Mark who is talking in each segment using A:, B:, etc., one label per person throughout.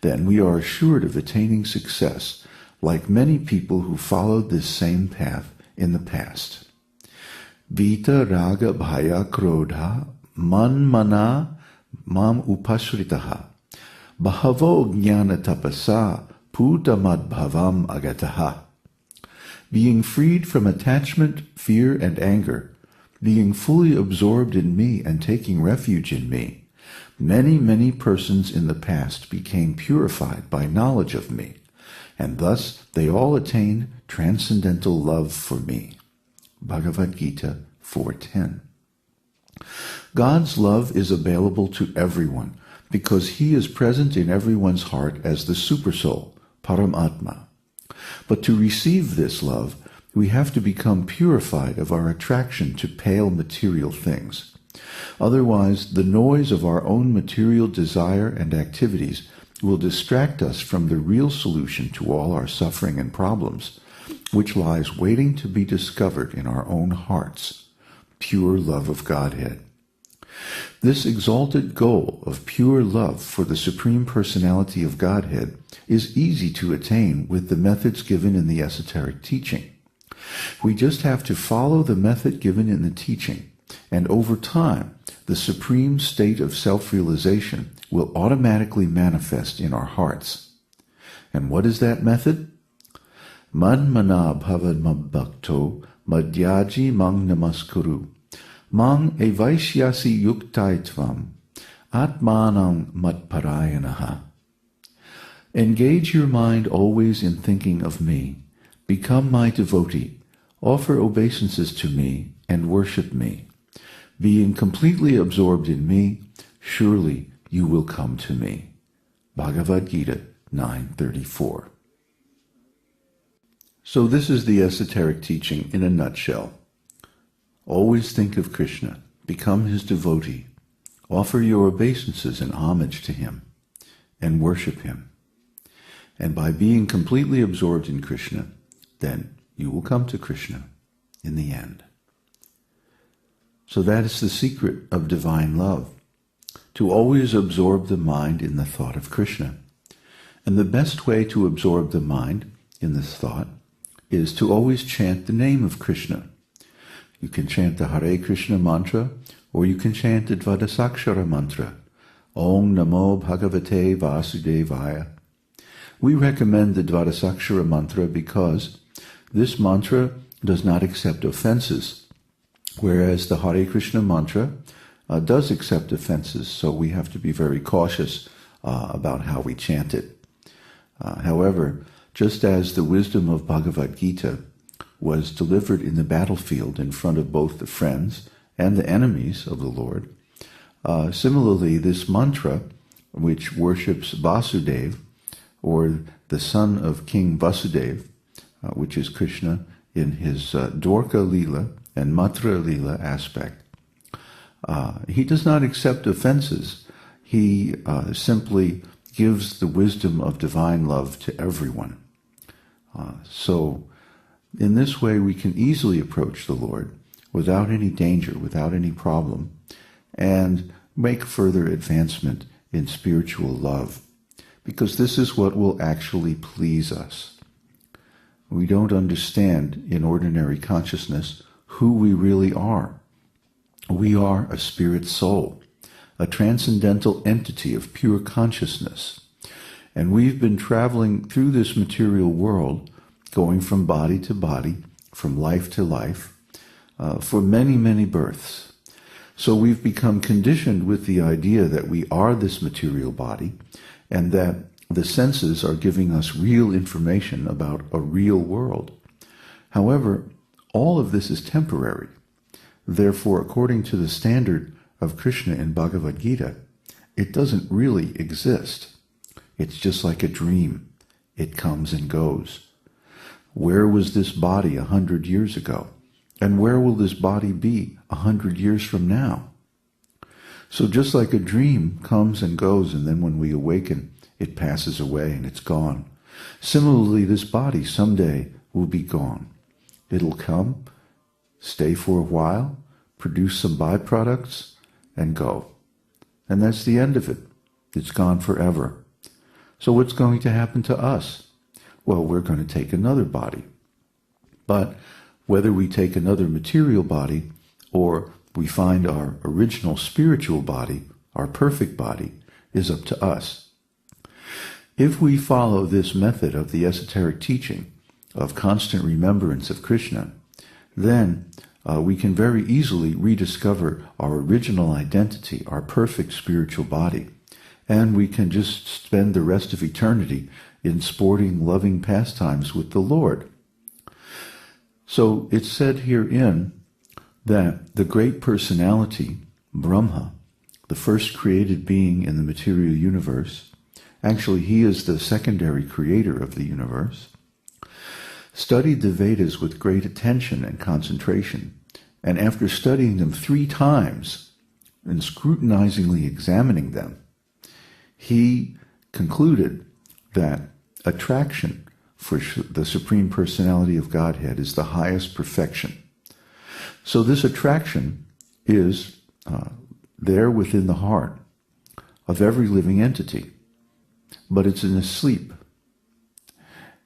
A: then we are assured of attaining success, like many people who followed this same path in the past. Vita raga bhaya krodha mana mam upasritaha bahavo jnana tapasa putamad-bhavam agataha. Being freed from attachment, fear, and anger, being fully absorbed in me and taking refuge in me, many persons in the past became purified by knowledge of me, and thus they all attained transcendental love for me. Bhagavad Gita 4:10. God's love is available to everyone because He is present in everyone's heart as the Supersoul, Paramatma. But to receive this love, we have to become purified of our attraction to pale material things. Otherwise, the noise of our own material desire and activities will distract us from the real solution to all our suffering and problems, which lies waiting to be discovered in our own hearts, pure love of Godhead. This exalted goal of pure love for the Supreme Personality of Godhead is easy to attain with the methods given in the esoteric teaching. We just have to follow the method given in the teaching, and over time, the supreme state of self-realization will automatically manifest in our hearts. And what is that method? Manmana bhavad mabbhakto madhyaji mang namaskuru mang evaishyasi yuktaitvam atmanam matparayanaha. Engage your mind always in thinking of me. Become my devotee. Offer obeisances to me and worship me. Being completely absorbed in me, surely you will come to me. Bhagavad Gita 9:34. So this is the esoteric teaching in a nutshell. Always think of Krishna. Become his devotee. Offer your obeisances and homage to him, and worship him. And by being completely absorbed in Krishna, then you will come to Krishna in the end. So that is the secret of divine love, to always absorb the mind in the thought of Krishna. And the best way to absorb the mind in this thought is to always chant the name of Krishna. You can chant the Hare Krishna mantra, or you can chant the Dvadasakshara mantra, Om Namo Bhagavate Vasudevaya. We recommend the Dvadasakshara mantra because this mantra does not accept offenses, whereas the Hare Krishna mantra does accept offenses, so we have to be very cautious about how we chant it. However, just as the wisdom of Bhagavad Gita was delivered in the battlefield in front of both the friends and the enemies of the Lord, similarly this mantra, which worships Vasudeva, or the son of King Vasudeva, which is Krishna in his Dwarka Leela and Mathura Leela aspect. He does not accept offenses. He simply gives the wisdom of divine love to everyone. So in this way we can easily approach the Lord without any danger, without any problem, and make further advancement in spiritual love, because this is what will actually please us. We don't understand in ordinary consciousness who we really are. We are a spirit soul, a transcendental entity of pure consciousness. And we've been traveling through this material world, going from body to body, from life to life, for many births. So we've become conditioned with the idea that we are this material body, and that the senses are giving us real information about a real world. However, all of this is temporary. Therefore, according to the standard of Krishna in Bhagavad Gita, it doesn't really exist. It's just like a dream. It comes and goes. Where was this body 100 years ago? And where will this body be 100 years from now? So just like a dream comes and goes, and then when we awaken, it passes away and it's gone. Similarly, this body someday will be gone. It'll come, stay for a while, produce some byproducts, and go. And that's the end of it. It's gone forever. So what's going to happen to us? Well, we're going to take another body. But whether we take another material body or we find our original spiritual body, our perfect body, is up to us. If we follow this method of the esoteric teaching of constant remembrance of Krishna, then we can very easily rediscover our original identity, our perfect spiritual body, and we can just spend the rest of eternity in sporting, loving pastimes with the Lord. So it's said herein that the great personality, Brahma, the first created being in the material universe, actually he is the secondary creator of the universe, studied the Vedas with great attention and concentration, and after studying them 3 times and scrutinizingly examining them, he concluded that attraction for the Supreme Personality of Godhead is the highest perfection. So this attraction is there within the heart of every living entity, but it's in a sleep,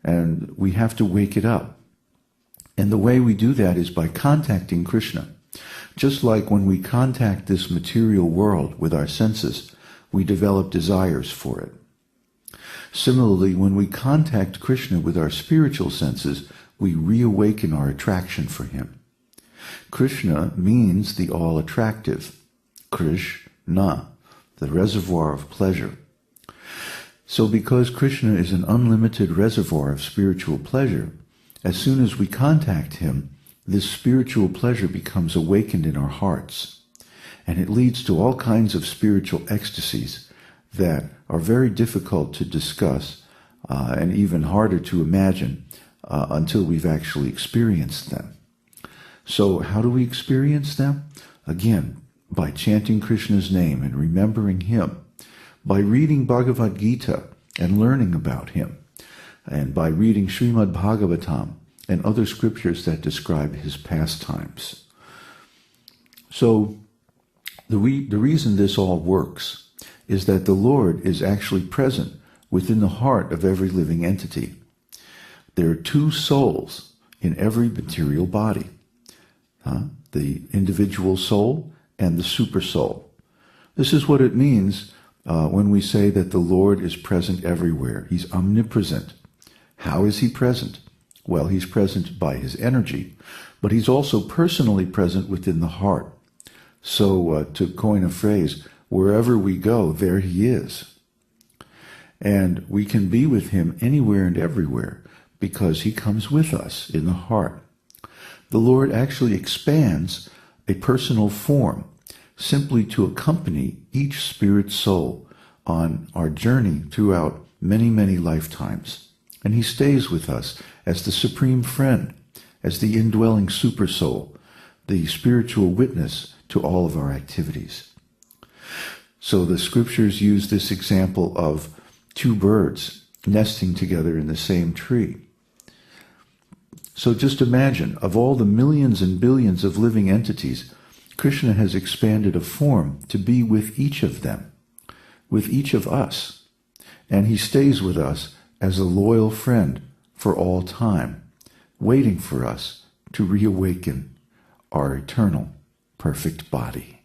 A: and we have to wake it up. And the way we do that is by contacting Krishna. Just like when we contact this material world with our senses, we develop desires for it. Similarly, when we contact Krishna with our spiritual senses, we reawaken our attraction for him. Krishna means the all-attractive. Krishna, the reservoir of pleasure. So because Krishna is an unlimited reservoir of spiritual pleasure, as soon as we contact him, this spiritual pleasure becomes awakened in our hearts. And it leads to all kinds of spiritual ecstasies that are very difficult to discuss and even harder to imagine until we've actually experienced them. So how do we experience them? Again, by chanting Krishna's name and remembering him, by reading Bhagavad Gita and learning about him, and by reading Srimad Bhagavatam and other scriptures that describe his pastimes. So the reason this all works is that the Lord is actually present within the heart of every living entity. There are 2 souls in every material body, the individual soul and the super soul. This is what it means when we say that the Lord is present everywhere. He's omnipresent. How is he present? Well, he's present by his energy, but he's also personally present within the heart. So, to coin a phrase, wherever we go, there he is. And we can be with him anywhere and everywhere because he comes with us in the heart. The Lord actually expands a personal form simply to accompany each spirit soul on our journey throughout many, many lifetimes. And he stays with us as the supreme friend, as the indwelling super soul, the spiritual witness to all of our activities. So the scriptures use this example of 2 birds nesting together in the same tree. So just imagine, of all the millions and billions of living entities, Krishna has expanded a form to be with each of them, with each of us. And he stays with us as a loyal friend for all time, waiting for us to reawaken our eternal perfect body.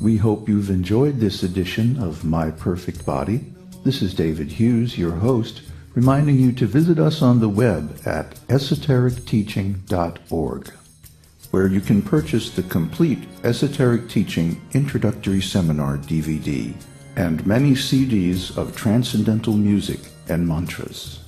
A: We hope you've enjoyed this edition of My Perfect Body. This is David Hughes, your host, reminding you to visit us on the web at esotericteaching.org, where you can purchase the complete Esoteric Teaching Introductory Seminar DVD and many CDs of transcendental music and mantras.